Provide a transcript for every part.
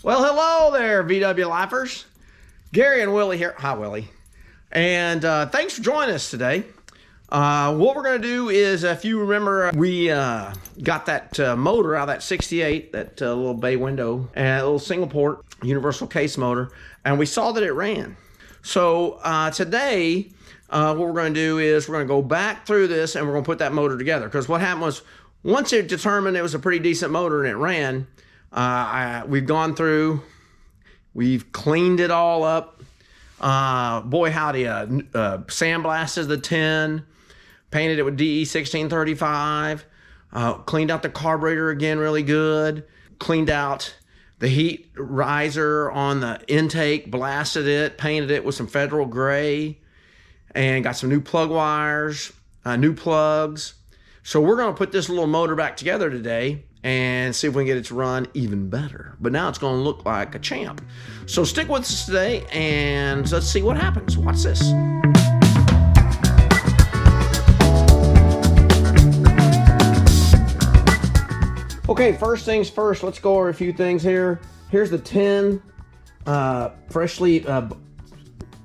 Well, hello there, VW Lifers. Gary and Willie here. Hi, Willie. And thanks for joining us today. What we're going to do is, if you remember, we got that motor out of that 68, that little bay window, and a little single port universal case motor, and we saw that it ran. So today, what we're going to do is we're going to go back through this and we're going to put that motor together. Because what happened was, once it determined it was a pretty decent motor and it ran, we've gone through, we've cleaned it all up. Boy howdy, sandblasted the tin, painted it with DE 1635, cleaned out the carburetor again really good, cleaned out the heat riser on the intake, blasted it, painted it with some Federal gray, and got some new plug wires, new plugs. So we're going to put this little motor back together today and see if we can get it to run even better. But now it's going to look like a champ. So stick with us today and let's see what happens. Watch this. Okay, first things first, let's go over a few things here. Here's the tin, freshly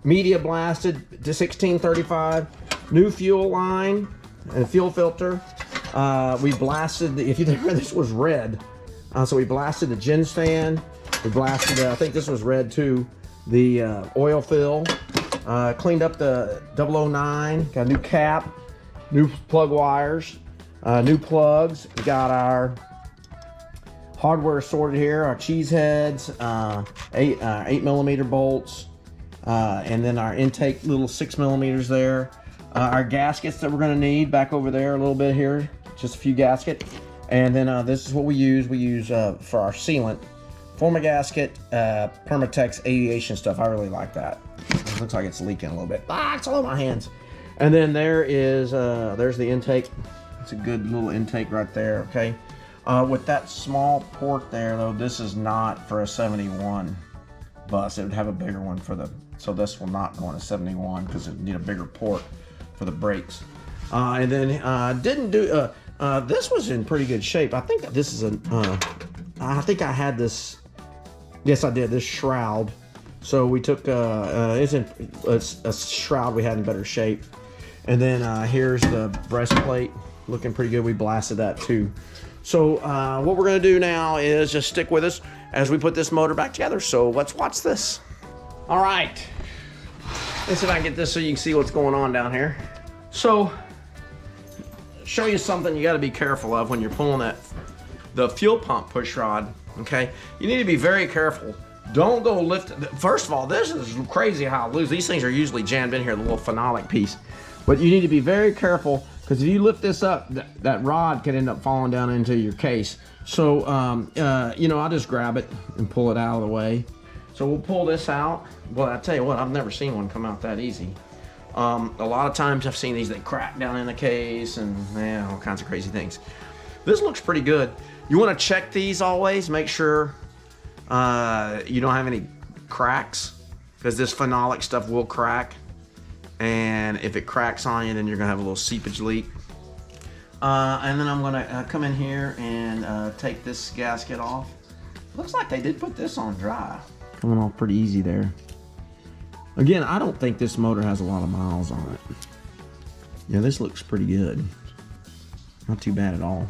media blasted to 1635, new fuel line and fuel filter. We blasted, if you remember, this was red. So we blasted the gin stand. We blasted, I think this was red too, the oil fill. Cleaned up the 009, got a new cap, new plug wires, new plugs. We got our hardware sorted here, our cheese heads, 8mm bolts, and then our intake little 6mm there. Our gaskets that we're going to need back over there a little bit here, just a few gaskets. And then this is what we use. We use for our sealant, Forma gasket, Permatex aviation stuff. I really like that. It looks like it's leaking a little bit. It's all in my hands. And then there is, there's the intake. It's a good little intake right there, okay? With that small port there though, this is not for a 71 bus. It would have a bigger one for the, so this will not go in a 71 because it would need a bigger port for the brakes. And then didn't do, this was in pretty good shape. I think this is I think I had this, yes I did, this shroud. So we took, it's a shroud we had in better shape. And then here's the breastplate, looking pretty good. We blasted that too. So what we're gonna do now is just stick with us as we put this motor back together. So let's watch this. All right, let's see if I can get this so you can see what's going on down here. So, show you something you gotta be careful of when you're pulling the fuel pump push rod, okay? You need to be very careful. Don't go lift, first of all, this is crazy how loose. These things are usually jammed in here, the little phenolic piece. But you need to be very careful because if you lift this up, that rod can end up falling down into your case. So, you know, I'll just grab it and pull it out of the way. So we'll pull this out. Well, I tell you what, I've never seen one come out that easy. A lot of times I've seen these, they crack down in the case and all kinds of crazy things. This looks pretty good. You want to check these always, make sure you don't have any cracks because this phenolic stuff will crack. And if it cracks on you, then you're gonna have a little seepage leak. And then I'm gonna come in here and take this gasket off. Looks like they did put this on dry. Coming off pretty easy there. Again, I don't think this motor has a lot of miles on it. Yeah, this looks pretty good. Not too bad at all.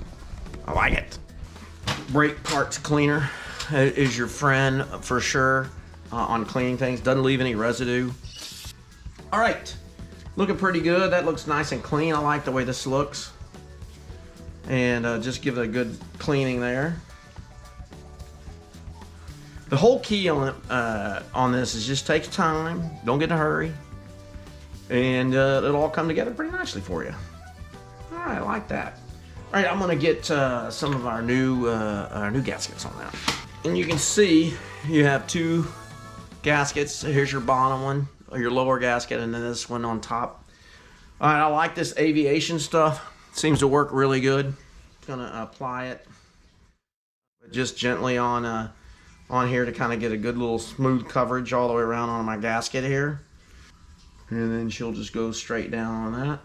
I like it. Brake parts cleaner is your friend for sure on cleaning things. Doesn't leave any residue. All right, looking pretty good. That looks nice and clean. I like the way this looks. And just give it a good cleaning there. The whole key on this is just take time. Don't get in a hurry. And it'll all come together pretty nicely for you. All right, I like that. All right, I'm gonna get some of our new gaskets on that. And you can see you have two gaskets. Here's your bottom one, or your lower gasket, and then this one on top. All right, I like this aviation stuff. Seems to work really good. Gonna apply it just gently on here to kind of get a good little smooth coverage all the way around on my gasket here. And then she'll just go straight down on that.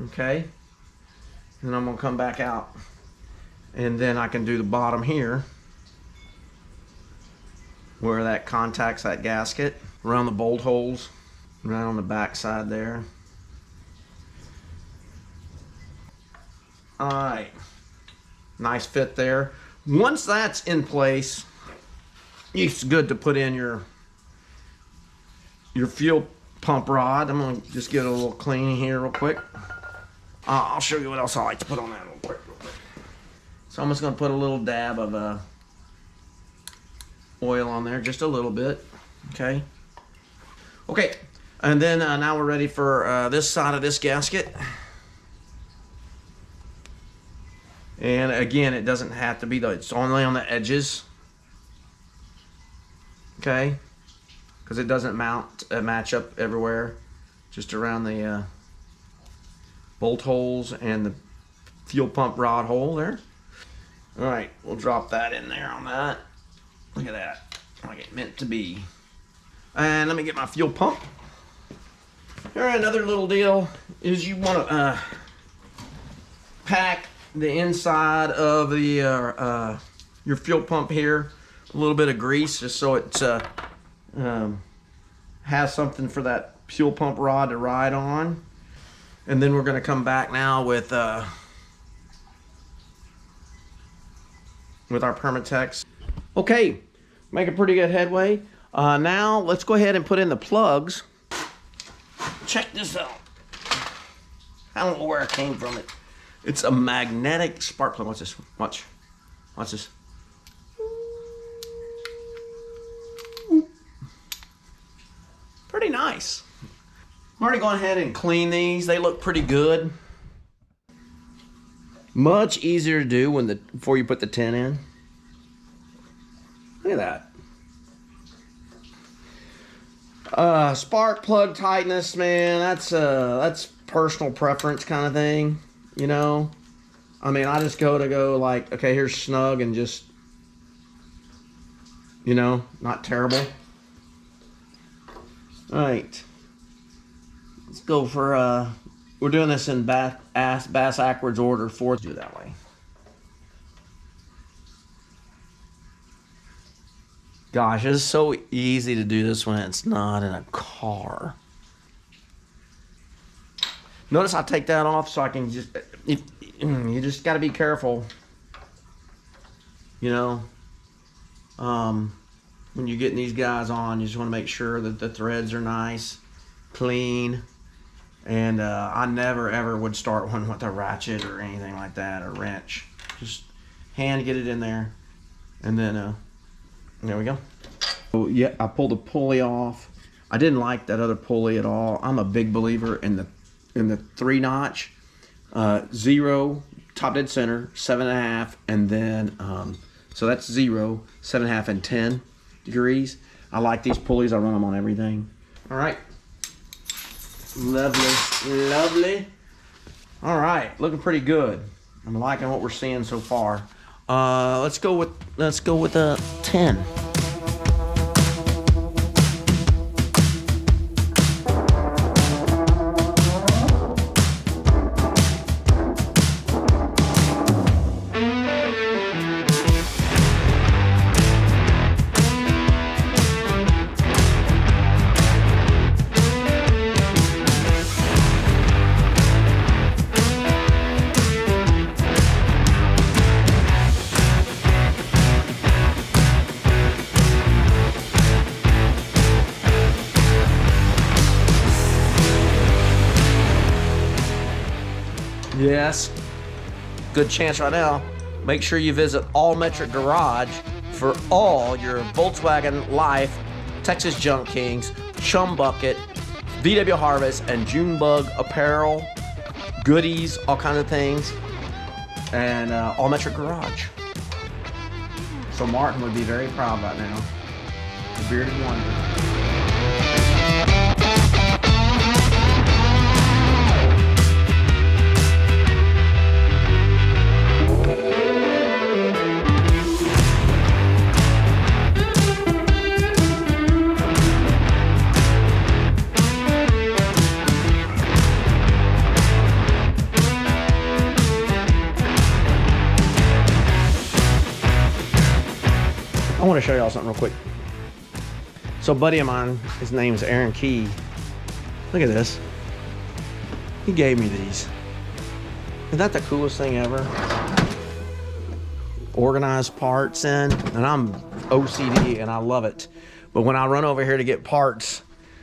Okay. And I'm gonna come back out. And then I can do the bottom here. where that contacts that gasket, around the bolt holes, right on the back side there. All right, nice fit there. Once that's in place, it's good to put in your fuel pump rod. I'm gonna just get a little clean here real quick. I'll show you what else I like to put on that real quick. So I'm just gonna put a little dab of oil on there, just a little bit, okay? Okay, and then now we're ready for this side of this gasket. And again, it doesn't have to be, it's only on the edges, okay? Because it doesn't match up everywhere, just around the bolt holes and the fuel pump rod hole there. All right, we'll drop that in there on that. Look at that, like it meant to be. And let me get my fuel pump. All right, another little deal is you want to pack the inside of the your fuel pump here, a little bit of grease, just so it has something for that fuel pump rod to ride on. And then we're going to come back now with our Permatex. Okay, making pretty good headway. Now let's go ahead and put in the plugs. Check this out. I don't know where it came from. It's a magnetic spark plug. Watch this. Watch this. Pretty nice. I'm already going ahead and clean these. They look pretty good. Much easier to do before you put the tin in. Look at that. Spark plug tightness, man. That's personal preference kind of thing. You know, I mean, I just go like, okay, here's snug and just, you know, not terrible. All right, let's go for, we're doing this in bass backwards order, fourth, do it that way. Gosh, it's so easy to do this when it's not in a car. Notice I take that off so I can just, you just got to be careful, you know, when you're getting these guys on, you just want to make sure that the threads are nice, clean, and I never ever would start one with a ratchet or anything like that, or wrench. Just hand get it in there, and then there we go. So yeah, I pulled the pulley off. I didn't like that other pulley at all. I'm a big believer in the 3-notch, 0, top dead center, 7.5, and then so that's 0, 7.5, and 10 degrees. I like these pulleys. I run them on everything. All right, lovely. All right, looking pretty good. I'm liking what we're seeing so far. Let's go with a 10. Yes, good chance right now. Make sure you visit All Metric Garage for all your Volkswagen Life, Texas Junk Kings, Chum Bucket, VW Harvest, and Junebug apparel, goodies, all kinds of things, and All Metric Garage. So Martin would be very proud right now. The bearded wonder. I want to show y'all something real quick. So a buddy of mine, his name is Aaron Key. Look at this. He gave me these. Isn't that the coolest thing ever? Organized parts in, and I'm OCD and I love it. But when I run over here to get parts,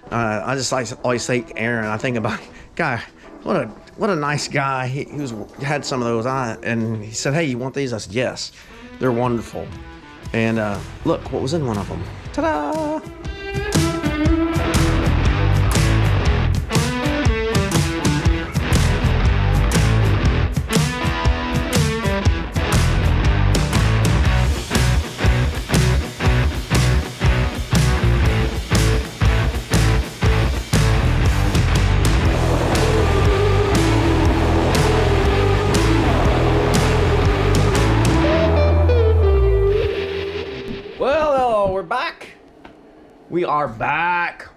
I just like always think Aaron. I think about, guy, what a nice guy. He had some of those, and he said, "Hey, you want these?" I said, "Yes, they're wonderful." And look what was in one of them. Ta-da! Well, we're back. We are back.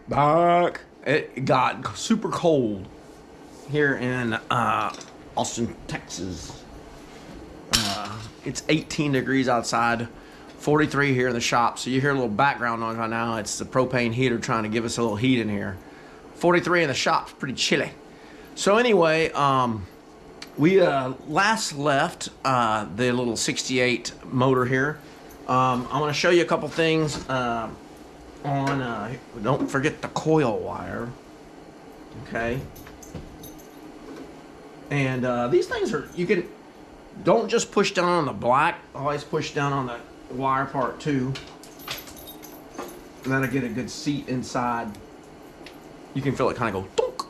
It got super cold here in Austin, Texas. It's 18 degrees outside, 43 here in the shop. So you hear a little background noise right now. It's the propane heater trying to give us a little heat in here. 43 in the shop's pretty chilly. So anyway, we last left the little 68 motor here. I'm going to show you a couple things on, don't forget the coil wire, okay? And these things are, don't just push down on the black, always push down on the wire part too. And that'll get a good seat inside. You can feel it kind of go dunk,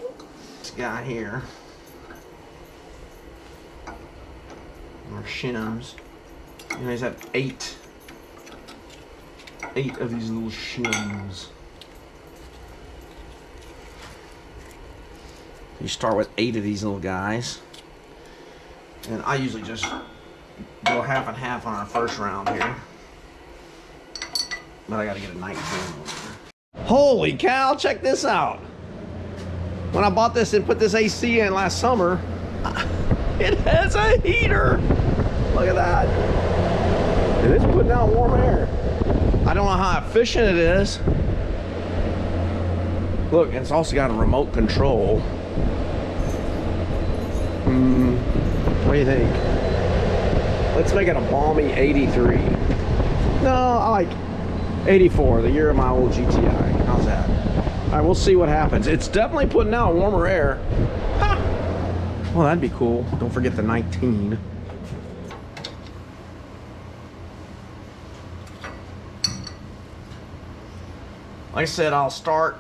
dunk. This guy here. Our shims. You guys have eight of these little shims. You start with 8 of these little guys. And I usually just go half and half on our first round here. But I gotta get a 19 over. Holy cow, check this out. When I bought this and put this AC in last summer, it has a heater. Look at that. And it's putting out warm air. I don't know how efficient it is. Look, it's also got a remote control. What do you think? Let's make it a balmy 83. No, I like 84, the year of my old GTI. How's that? All right, we'll see what happens. It's definitely putting out warmer air. Ha! Well, that'd be cool. Don't forget the 19. Like I said, I'll start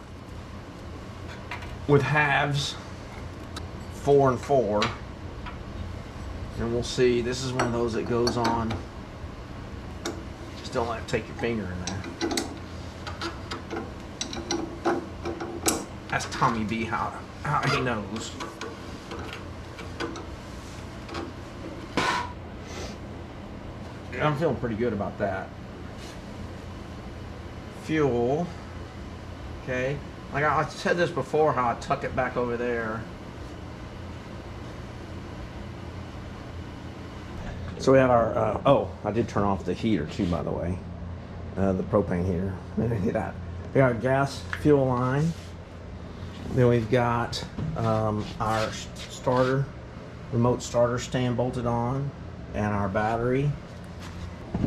with halves, 4 and 4, and we'll see. This is one of those that goes on. Just don't let it take your finger in there. That's Tommy B, how he knows. I'm feeling pretty good about that. Fuel. Okay, like I said this before, how I tuck it back over there. So we have our, oh, I did turn off the heater too, by the way. The propane heater. Look at that. We got our gas fuel line. Then we've got our starter, remote starter stand bolted on, and our battery.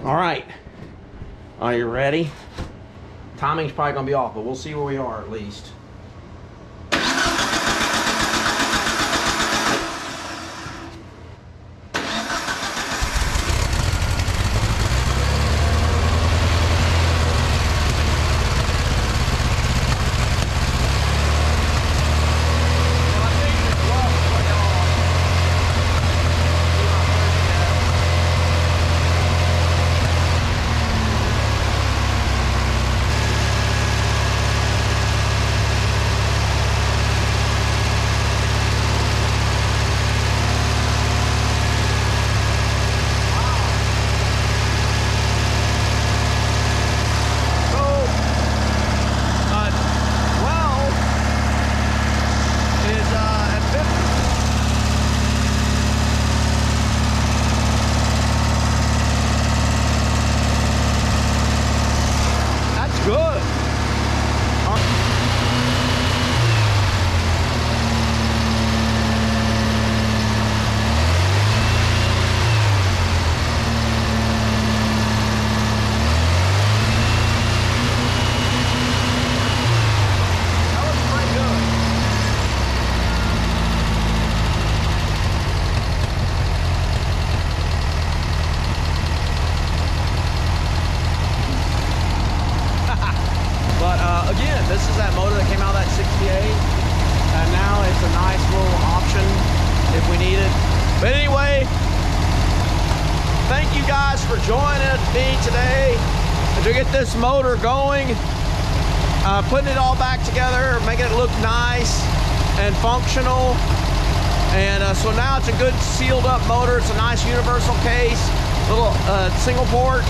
All right, are you ready? Timing's probably gonna be off, but we'll see where we are at least. that motor that came out of that 68. And now it's a nice little option if we need it. But anyway, thank you guys for joining me today to get this motor going, putting it all back together, making it look nice and functional. And so now it's a good sealed up motor. It's a nice universal case, little single port.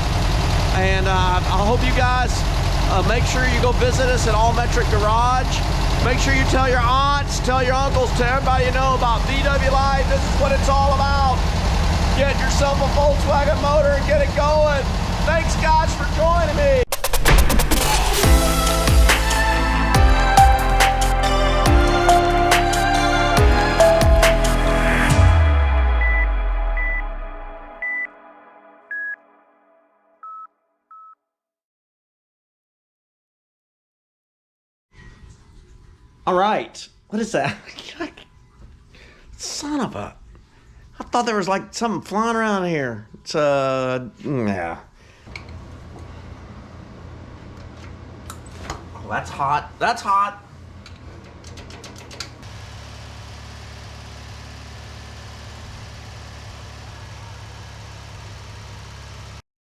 And I hope you guys make sure you go visit us at All Metric Garage. Make sure you tell your aunts, tell your uncles, tell everybody you know about VW Life. This is what it's all about. Get yourself a Volkswagen motor and get it going. Thanks guys for joining me. All right, what is that? Son of a, I thought there was like something flying around here. It's yeah. Oh, that's hot, that's hot.